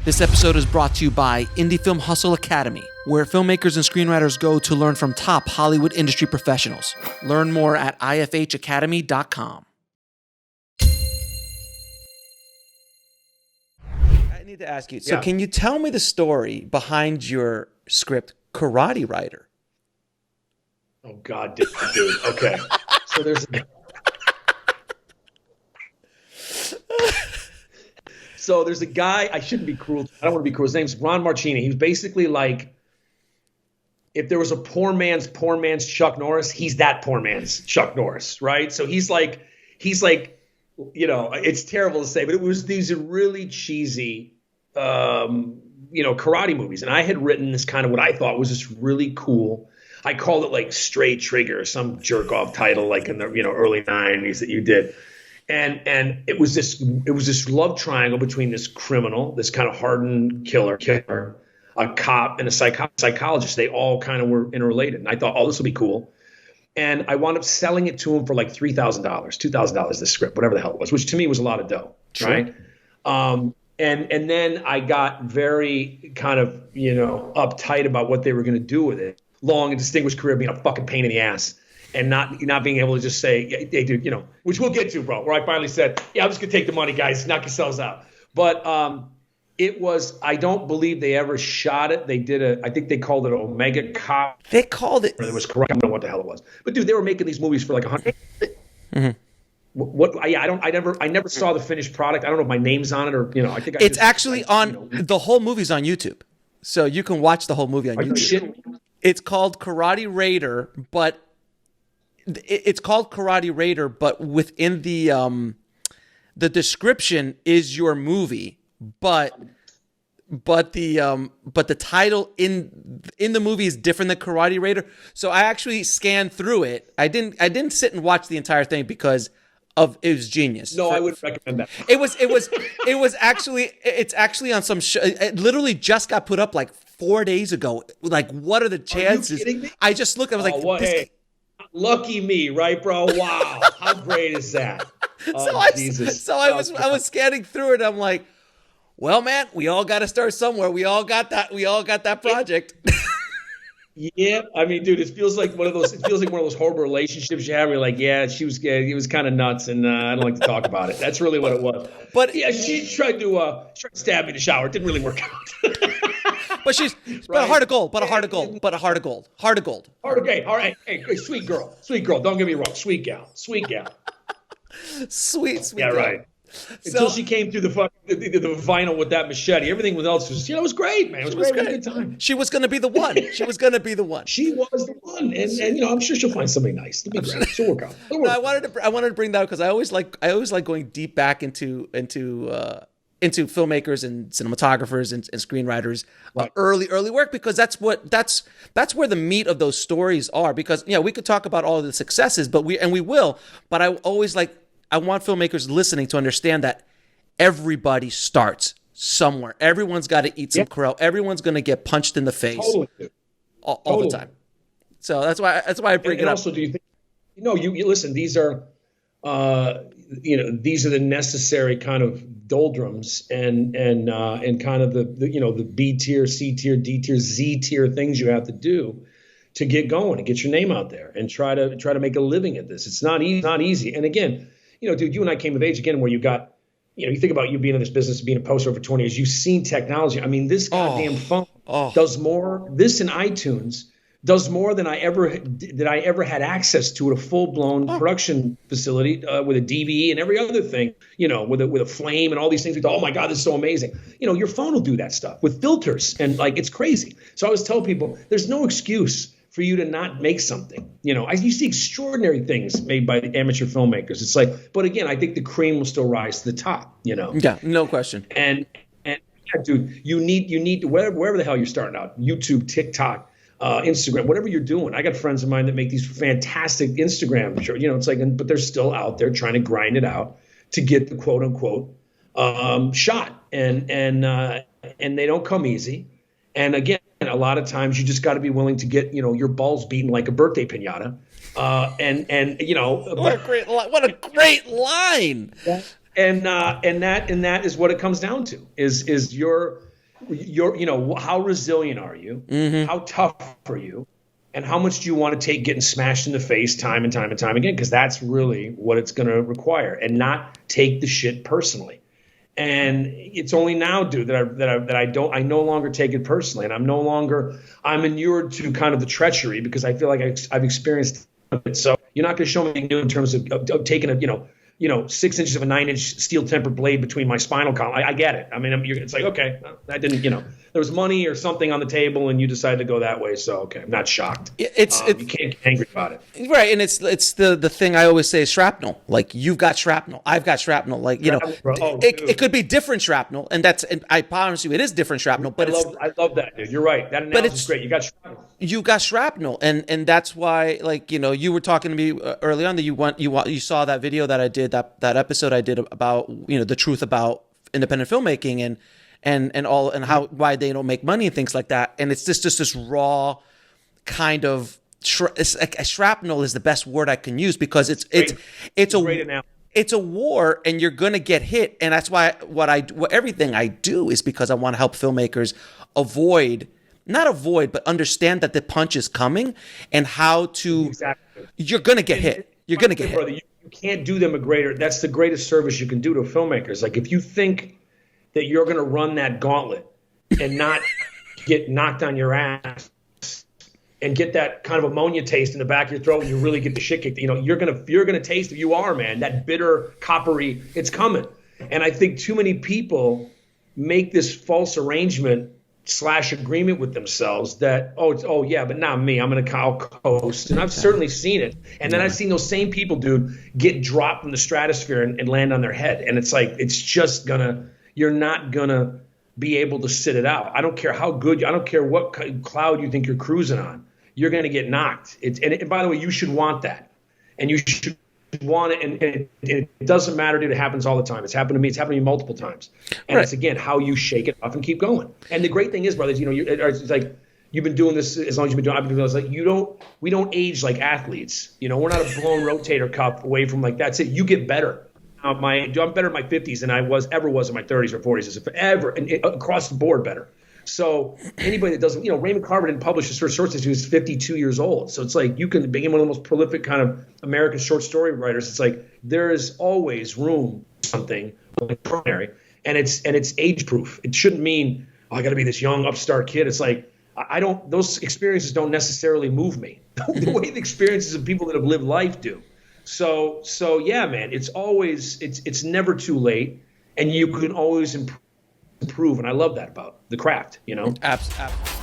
This episode is brought to you by Indie Film Hustle Academy, where filmmakers and screenwriters go to learn from top Hollywood industry professionals. Learn more at ifhacademy.com. I need to ask you, so can you tell me the story behind your script, Karate Writer? Oh, God, dude. Okay. So there's a guy, I shouldn't be cruel. I don't want to be cruel. His name's Ron Marchini. He was basically like, if there was a poor man's Chuck Norris, he's that poor man's Chuck Norris, right? So he's like, you know, it's terrible to say, but it was these really cheesy, karate movies. And I had written this kind of what I thought was this really cool, I called it like Straight Trigger, some jerk off title, like in the early 90s that you did. And it was this love triangle between this criminal, this kind of hardened killer, a cop, and a psychologist. They all kind of were interrelated. And I thought, this will be cool. And I wound up selling it to him for like $3,000, $2,000 the script, whatever the hell it was, which to me was a lot of dough, sure. Right? And then I got very kind of, uptight about what they were going to do with it. Long and distinguished career being a fucking pain in the ass. And not being able to just say, hey, dude, which we'll get to, bro, where I finally said, yeah, I'm just going to take the money, guys, knock yourselves out. But it was, I don't believe they ever shot it. They did I think they called it Omega Cop. They called it. It was correct. I don't know what the hell it was. But dude, they were making these movies for like 100. Mm-hmm. I never saw the finished product. I don't know if my name's on it or, I think it's actually on, the whole movie's on YouTube. So you can watch the whole movie on YouTube. You shitting? It's called Karate Raider, but it's called Karate Raider, but within the description is your movie, but the title in the movie is different than Karate Raider. So I actually scanned through it. I didn't sit and watch the entire thing because it was genius. No, I wouldn't recommend that. It's actually on some show. It literally just got put up like 4 days ago. Like, what are the chances? Are you kidding me? I just looked. I was like, hey. Lucky me, right, bro? Wow, how great is that? I was scanning through it. I'm like, well, man, we all got to start somewhere. We all got that project. Yeah, I mean, dude, it feels like one of those horrible relationships you have. Where you're like, yeah, he was kind of nuts, and I don't like to talk about it. That's really what it was. But yeah, she tried to stab me in the shower. It didn't really work out. But a heart of gold. Heart of gold. All right. Hey, sweet girl. Don't get me wrong. Sweet gal. Sweet Yeah, girl. Right. Until she came through the vinyl with that machete. Everything else was, it was great, man. It was great. We had a good time. She was going to be the one. She was the one. And I'm sure she'll find something nice. It'll be great. She'll work out. I wanted to bring that up because I always like going deep back into filmmakers and cinematographers and screenwriters, early work, because that's where the meat of those stories are. Because we could talk about all of the successes, but we will. But I want filmmakers listening to understand that everybody starts somewhere. Everyone's got to eat some crow. Everyone's going to get punched in the face all the time. So that's why I bring it up. Also, do you think? You listen. These are. These are the necessary kind of doldrums and kind of the B tier, C tier, D tier, Z tier things you have to do to get going and get your name out there and try to make a living at this. It's not easy. And again, dude, you and I came of age again where you got, you think about you being in this business, being a poster for 20 years. You've seen technology. I mean, this goddamn phone does more. This and iTunes does more than I ever had access to at a full-blown production facility with a DVE and every other thing, with a flame and all these things. We thought, oh my God, this is so amazing. Your phone will do that stuff with filters and it's crazy. So I always tell people, there's no excuse for you to not make something. You see extraordinary things made by the amateur filmmakers. It's like, but again, I think the cream will still rise to the top. Yeah, no question. And yeah, dude, you need to wherever the hell you're starting out, YouTube, TikTok. Instagram, whatever you're doing. I got friends of mine that make these fantastic Instagram shows. It's like, but they're still out there trying to grind it out to get the quote unquote shot, and they don't come easy. And again, a lot of times you just got to be willing to get your balls beaten like a birthday piñata. What a great line. And that is what it comes down to is your how resilient are you? How tough are you? And how much do you want to take getting smashed in the face time and time and time again? Because that's really what it's going to require, and not take the shit personally. And it's only now, dude, that I no longer take it personally, and I'm inured to kind of the treachery because I feel like I've experienced it. So you're not going to show me anything new in terms of taking a 6 inches of a 9-inch steel tempered blade between my spinal column. I get it. I mean, it's like, okay, that didn't, there was money or something on the table and you decided to go that way. So, okay, I'm not shocked. You can't get angry about it. Right. And it's the thing I always say is shrapnel. Like, you've got shrapnel. I've got shrapnel. Like, it could be different shrapnel. And I promise you, it is different shrapnel. But I love that, dude. You're right. That analogy is great. You got shrapnel. You got shrapnel. And that's why, like, you were talking to me early on that you saw that video that I did, that episode I did about, the truth about independent filmmaking and why they don't make money and things like that. And it's just this raw kind of shrapnel is the best word I can use, because it's a war, and you're going to get hit. And that's why everything I do is because I want to help filmmakers but understand that the punch is coming and how to, you're going to get hit. You're going to get hit. Brother, you can't do them that's the greatest service you can do to filmmakers. Like, if you think that you're going to run that gauntlet and not get knocked on your ass and get that kind of ammonia taste in the back of your throat when you really get the shit kicked, you're going to taste it. You are, man, that bitter, coppery, it's coming. And I think too many people make this false arrangement / agreement with themselves that, but not me. I'm going to coast. And I've certainly seen it. And then I've seen those same people, dude, get dropped from the stratosphere and land on their head. And it's like, you're not going to be able to sit it out. I don't care how good, I don't care what cloud you think you're cruising on. You're going to get knocked. And by the way, you should want that. And you should want it. And it doesn't matter, dude. It happens all the time. It's happened to me. It's happened to me multiple times. And It's, again, how you shake it off and keep going. And the great thing is, brothers, it's like, you've been doing this as long as you've been doing it. I've been doing this. Like, we don't age like athletes. We're not a blown rotator cuff away from, like, that's it. You get better. I'm better in my 50s than I ever was in my 30s or 40s, if ever, and across the board better. So anybody that doesn't, Raymond Carver didn't publish his first short story until he was 52 years old. So it's like, you can become one of the most prolific kind of American short story writers. It's like, there is always room for something extraordinary, and it's age proof. It shouldn't mean, I got to be this young upstart kid. It's like, those experiences don't necessarily move me the way the experiences of people that have lived life do. So yeah, man, it's never too late, and you can always improve. And I love that about the craft, Absolutely.